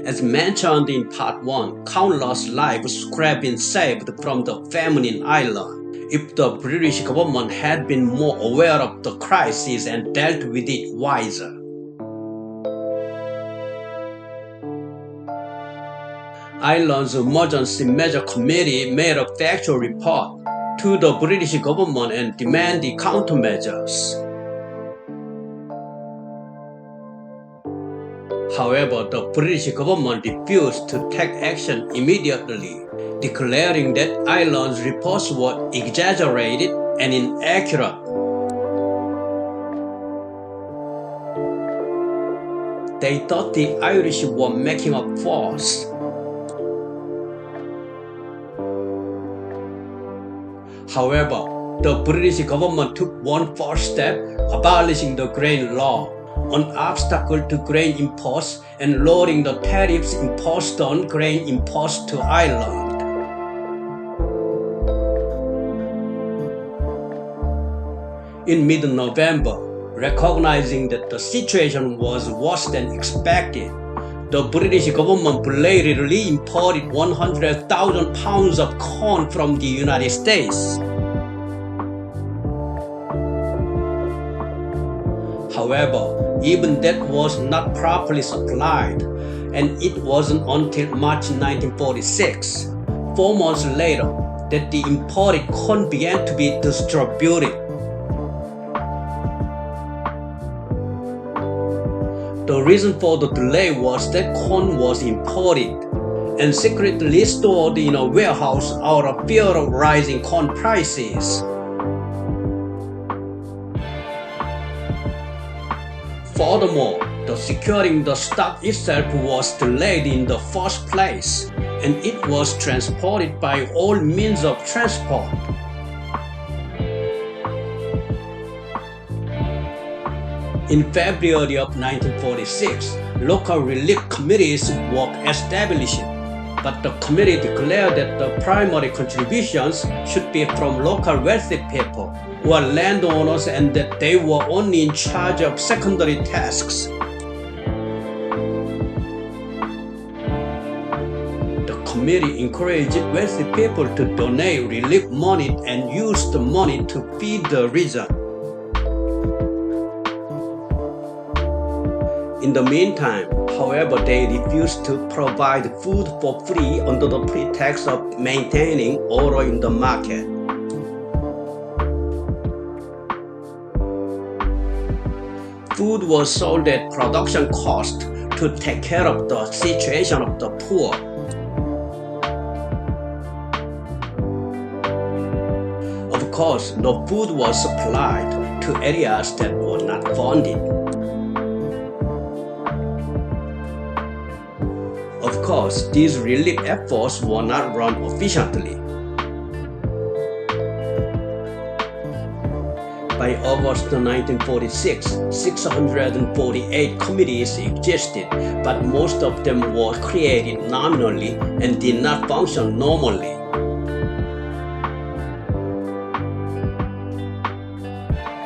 As mentioned in Part 1, countless lives could have been saved from the famine island if the British government had been more aware of the crisis and dealt with it wiser. Ireland's Emergency Measure Committee made a factual report to the British government and demanded countermeasures. However, the British government refused to take action immediately, declaring that Ireland's reports were exaggerated and inaccurate. They thought the Irish were making up false. However, the British government took one first step, abolishing the grain law, an obstacle to grain imports, and lowering the tariffs imposed on grain imports to Ireland. In mid-November, recognizing that the situation was worse than expected, the British government belatedly imported 100,000 pounds of corn from the United States. However, even that was not properly supplied, and it wasn't until March 1946, 4 months later, that the imported corn began to be distributed. The reason for the delay was that corn was imported and secretly stored in a warehouse out of fear of rising corn prices. Furthermore, the securing the stock itself was delayed in the first place, and it was transported by all means of transport. In February of 1946, local relief committees were established, but the committee declared that the primary contributions should be from local wealthy people who are landowners and that they were only in charge of secondary tasks. The committee encouraged wealthy people to donate relief money and use the money to feed the region. In the meantime, however, they refused to provide food for free under the pretext of maintaining order in the market. Food was sold at production cost to take care of the situation of the poor. Of course, the food was supplied to areas that were not funded. Of course, these relief efforts were not run efficiently. By August 1946, 648 committees existed, but most of them were created nominally and did not function normally.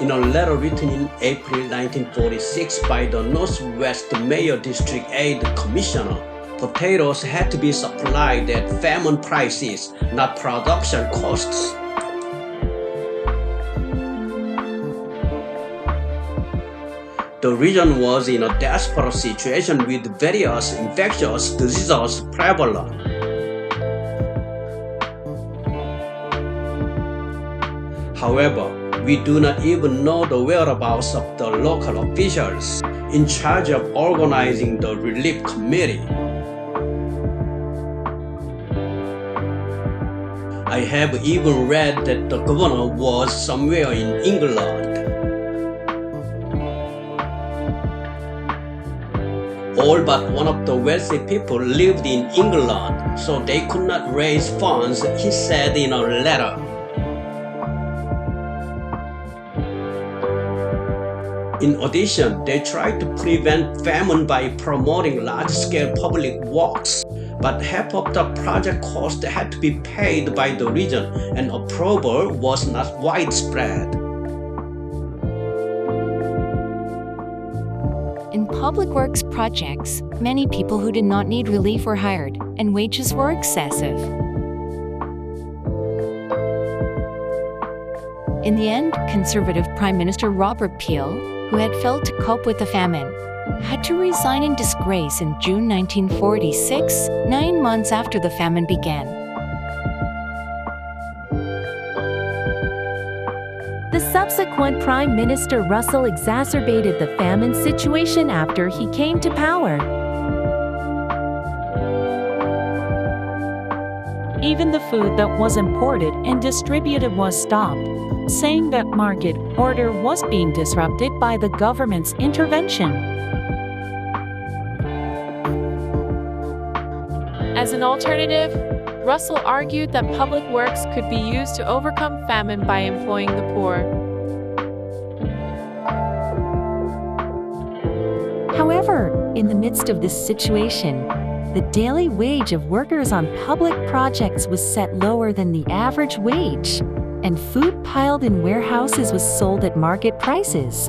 In a letter written in April 1946 by the Northwest Mayor District Aid Commissioner, potatoes had to be supplied at famine prices, not production costs. The region was in a desperate situation with various infectious diseases prevalent. However, we do not even know the whereabouts of the local officials in charge of organizing the relief committee. I have even read that the governor was somewhere in England. All but one of the wealthy people lived in England, so they could not raise funds, he said in a letter. In addition, they tried to prevent famine by promoting large-scale public works, but half of the project cost had to be paid by the region, and approval was not widespread. In public works projects, many people who did not need relief were hired, and wages were excessive. In the end, Conservative Prime Minister Robert Peel, who had failed to cope with the famine, had to resign in disgrace in June 1946, 9 months after the famine began. The subsequent Prime Minister Russell exacerbated the famine situation after he came to power. Even the food that was imported and distributed was stopped, saying that market order was being disrupted by the government's intervention. As an alternative, Russell argued that public works could be used to overcome famine by employing the poor. However, in the midst of this situation, the daily wage of workers on public projects was set lower than the average wage, and food piled in warehouses was sold at market prices.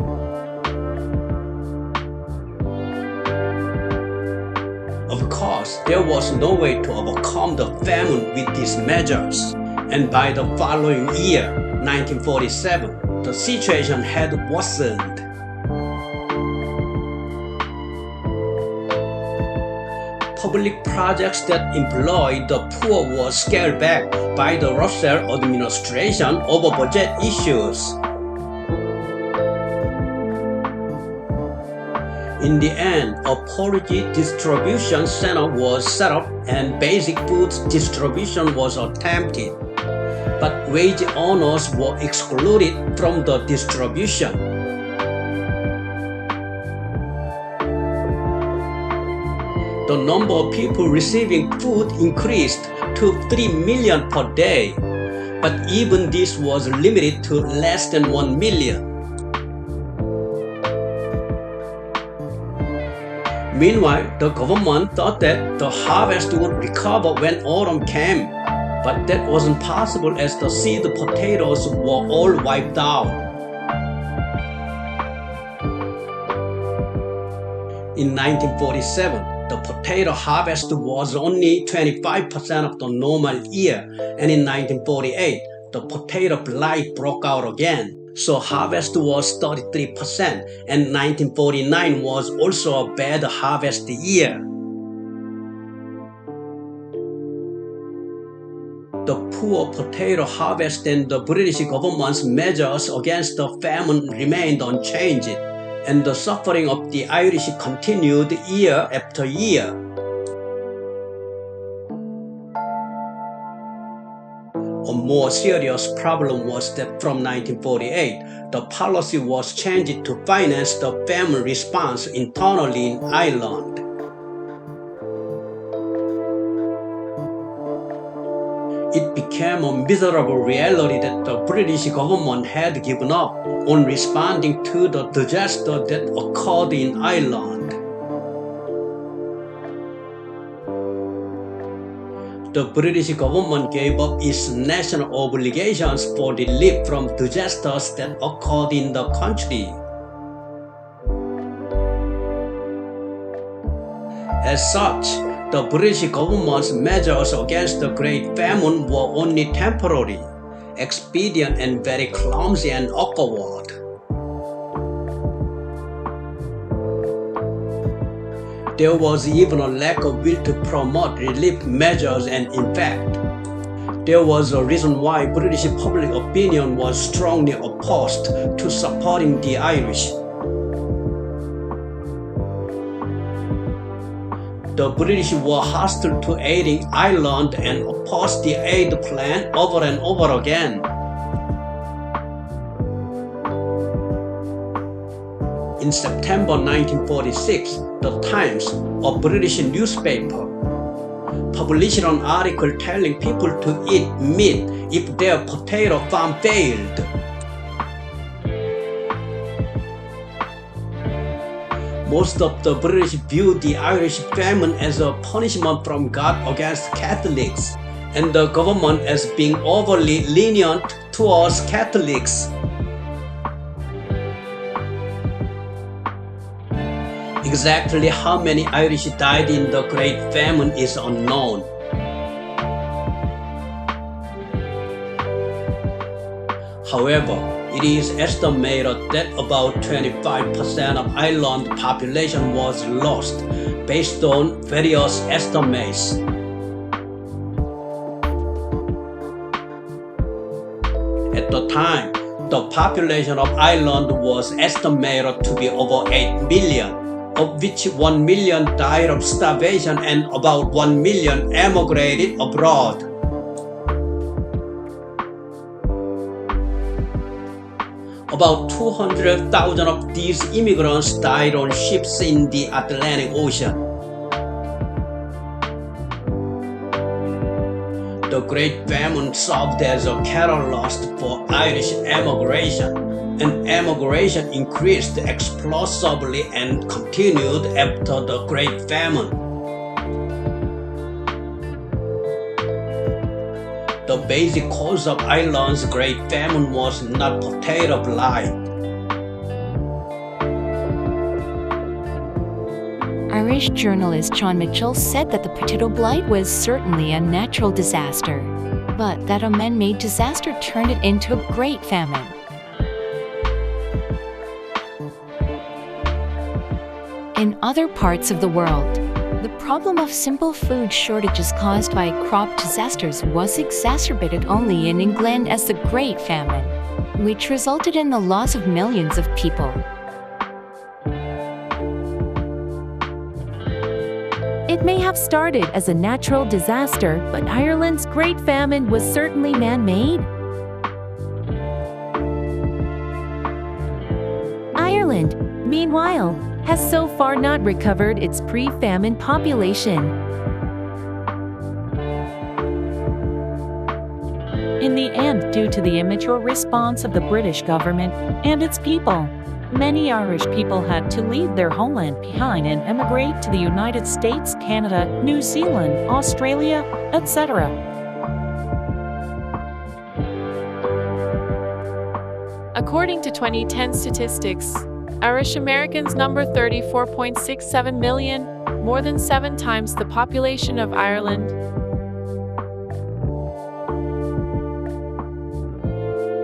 Of course, there was no way to overcome the famine with these measures, and by the following year, 1947, the situation had worsened. Public projects that employed the poor were scaled back by the Russell administration over budget issues. In the end, a porridge distribution center was set up and basic food distribution was attempted, but wage earners were excluded from the distribution. The number of people receiving food increased to 3 million per day, but even this was limited to less than 1 million. Meanwhile, the government thought that the harvest would recover when autumn came, but that wasn't possible as the seed potatoes were all wiped out. In 1947, the potato harvest was only 25% of the normal year, and in 1948, the potato blight broke out again. So harvest was 33%, and 1949 was also a bad harvest year. The poor potato harvest and the British government's measures against the famine remained unchanged, and the suffering of the Irish continued year after year. A more serious problem was that from 1948, the policy was changed to finance the famine response internally in Ireland. It became a miserable reality that the British government had given up on responding to the disaster that occurred in Ireland. The British government gave up its national obligations for relief from disasters that occurred in the country. As such, the British government's measures against the Great Famine were only temporary, expedient, and very clumsy and awkward. There was even a lack of will to promote relief measures, and in fact, there was a reason why British public opinion was strongly opposed to supporting the Irish. The British were hostile to aiding Ireland and opposed the aid plan over and over again. In September 1946, The Times, a British newspaper, published an article telling people to eat meat if their potato farm failed. Most of the British viewed the Irish famine as a punishment from God against Catholics, and the government as being overly lenient towards Catholics. Exactly how many Irish died in the Great Famine is unknown. However, it is estimated that about 25% of Ireland's population was lost, based on various estimates. At the time, the population of Ireland was estimated to be over 8 million, of which 1 million died of starvation and about 1 million emigrated abroad. About 200,000 of these immigrants died on ships in the Atlantic Ocean. The Great Famine served as a catalyst for Irish emigration, and emigration increased explosively and continued after the Great Famine. The basic cause of Ireland's Great Famine was not potato blight. Irish journalist John Mitchell said that the potato blight was certainly a natural disaster, but that a man-made disaster turned it into a great famine. In other parts of the world, the problem of simple food shortages caused by crop disasters was exacerbated only in England as the Great Famine, which resulted in the loss of millions of people. It may have started as a natural disaster, but Ireland's Great Famine was certainly man-made. Ireland, meanwhile, has so far not recovered its pre-famine population. In the end, due to the immature response of the British government and its people, many Irish people had to leave their homeland behind and emigrate to the United States, Canada, New Zealand, Australia, etc. According to 2010 statistics, Irish Americans number 34.67 million, more than 7 times the population of Ireland.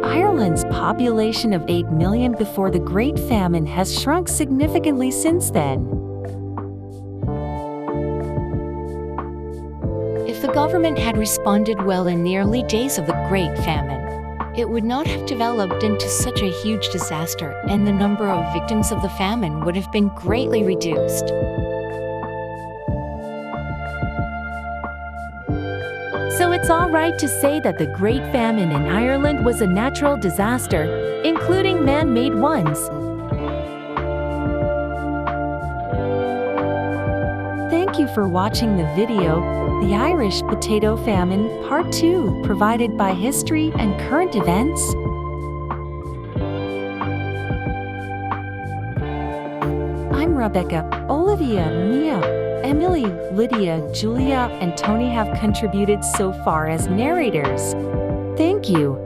Ireland's population of 8 million before the Great Famine has shrunk significantly since then. If the government had responded well in the early days of the Great Famine, it would not have developed into such a huge disaster, and the number of victims of the famine would have been greatly reduced. So it's all right to say that the Great Famine in Ireland was a natural disaster, including man-made ones. Thank you for watching the video, The Irish Potato Famine Part 2, provided by History and Current Events. I'm Rebecca, Olivia, Mia, Emily, Lydia, Julia, and Tony have contributed so far as narrators. Thank you.